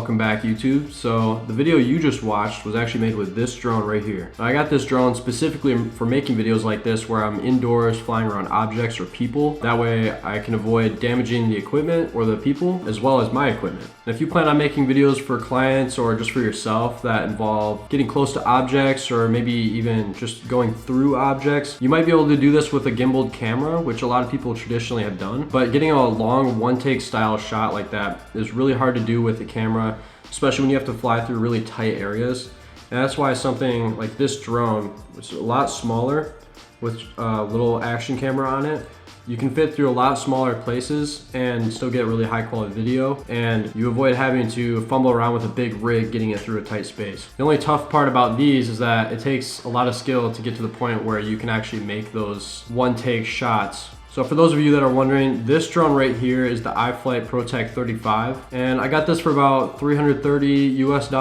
Welcome back, YouTube. So the video you just watched was actually made with this drone right here. Now, I got this drone specifically for making videos like this where I'm indoors flying around objects or people. That way I can avoid damaging the equipment or the people as well as my equipment. And if you plan on making videos for clients or just for yourself that involve getting close to objects or maybe even just going through objects, you might be able to do this with a gimbaled camera, which a lot of people traditionally have done. But getting a long one-take style shot like that is really hard to do with the camera, especially when you have to fly through really tight areas. And that's why something like this drone, which is a lot smaller with a little action camera on it, you can fit through a lot smaller places and still get really high quality video, and you avoid having to fumble around with a big rig getting it through a tight space. The only tough part about these is that it takes a lot of skill to get to the point where you can actually make those one-take shots. So for those of you that are wondering, this drone right here is the iFlight ProTech 35, and I got this for about $330 US,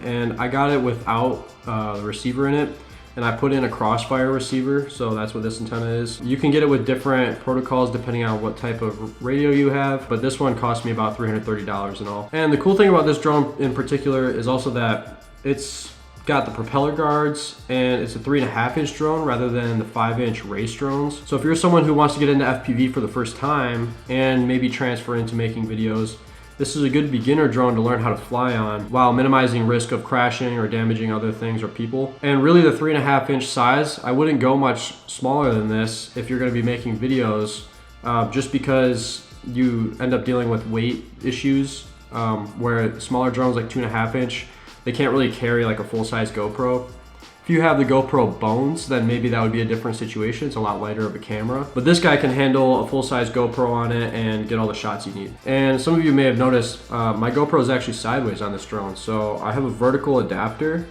and I got it without the receiver in it, and I put in a Crossfire receiver, so that's what this antenna is. You can get it with different protocols depending on what type of radio you have, but this one cost me about $330 in all. And the cool thing about this drone in particular is also that it's got the propeller guards, and it's a 3.5-inch drone rather than the 5-inch race drones. So if you're someone who wants to get into FPV for the first time and maybe transfer into making videos, this is a good beginner drone to learn how to fly on while minimizing risk of crashing or damaging other things or people. And really the 3.5-inch size, I wouldn't go much smaller than this if you're going to be making videos, just because you end up dealing with weight issues, where smaller drones like 2.5-inch, they can't really carry like a full-size GoPro. If you have the GoPro Bones, then maybe that would be a different situation. It's a lot lighter of a camera. But this guy can handle a full-size GoPro on it and get all the shots you need. And some of you may have noticed, my GoPro is actually sideways on this drone. So I have a vertical adapter,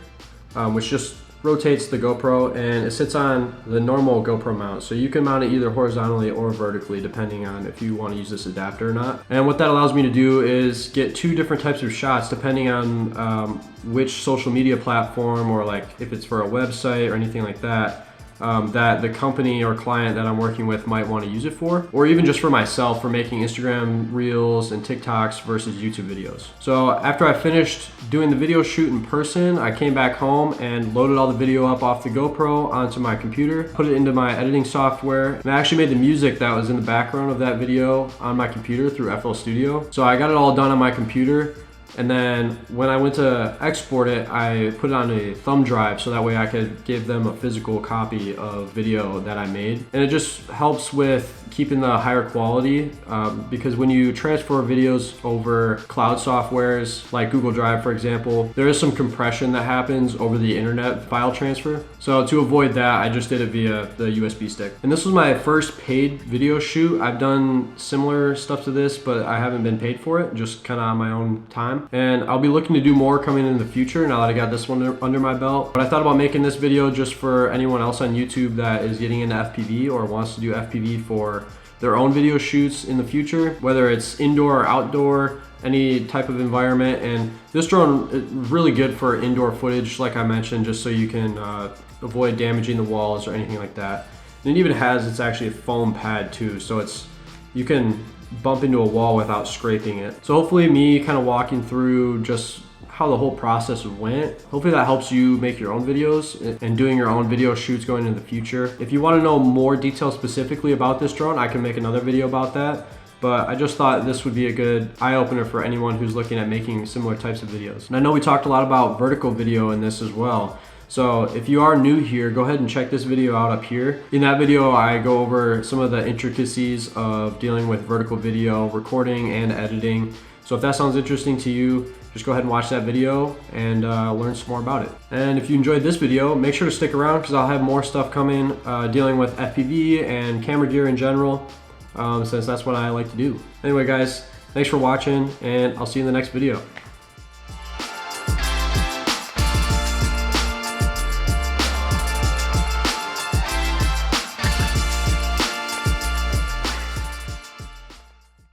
which just rotates the GoPro, and it sits on the normal GoPro mount. So you can mount it either horizontally or vertically depending on if you want to use this adapter or not. And what that allows me to do is get two different types of shots depending on which social media platform, or like if it's for a website or anything like that, that the company or client that I'm working with might want to use it for, or even just for myself for making Instagram Reels and TikToks versus YouTube videos. So after I finished doing the video shoot in person, I came back home and loaded all the video up off the GoPro onto my computer, put it into my editing software, and I actually made the music that was in the background of that video on my computer through FL Studio. So I got it all done on my computer. And then when I went to export it, I put it on a thumb drive so that way I could give them a physical copy of video that I made. And it just helps with keeping the higher quality, because when you transfer videos over cloud softwares like Google Drive, for example, there is some compression that happens over the internet file transfer. So to avoid that, I just did it via the USB stick. And this was my first paid video shoot. I've done similar stuff to this, but I haven't been paid for it, just kind of on my own time. And I'll be looking to do more coming in the future now that I got this one under my belt. But I thought about making this video just for anyone else on YouTube that is getting into FPV or wants to do FPV for their own video shoots in the future, whether it's indoor or outdoor, any type of environment. And this drone is really good for indoor footage, like I mentioned, just so you can avoid damaging the walls or anything like that. And it even has, it's actually a foam pad too, so you can bump into a wall without scraping it. So hopefully me kind of walking through just how the whole process went, hopefully that helps you make your own videos and doing your own video shoots going into the future. If you want to know more details specifically about this drone, I can make another video about that. But I just thought this would be a good eye-opener for anyone who's looking at making similar types of videos. And I know we talked a lot about vertical video in this as well. So if you are new here, go ahead and check this video out up here. In that video, I go over some of the intricacies of dealing with vertical video, recording and editing. So if that sounds interesting to you, just go ahead and watch that video and learn some more about it. And if you enjoyed this video, make sure to stick around because I'll have more stuff coming dealing with FPV and camera gear in general, since that's what I like to do. Anyway guys, thanks for watching, and I'll see you in the next video.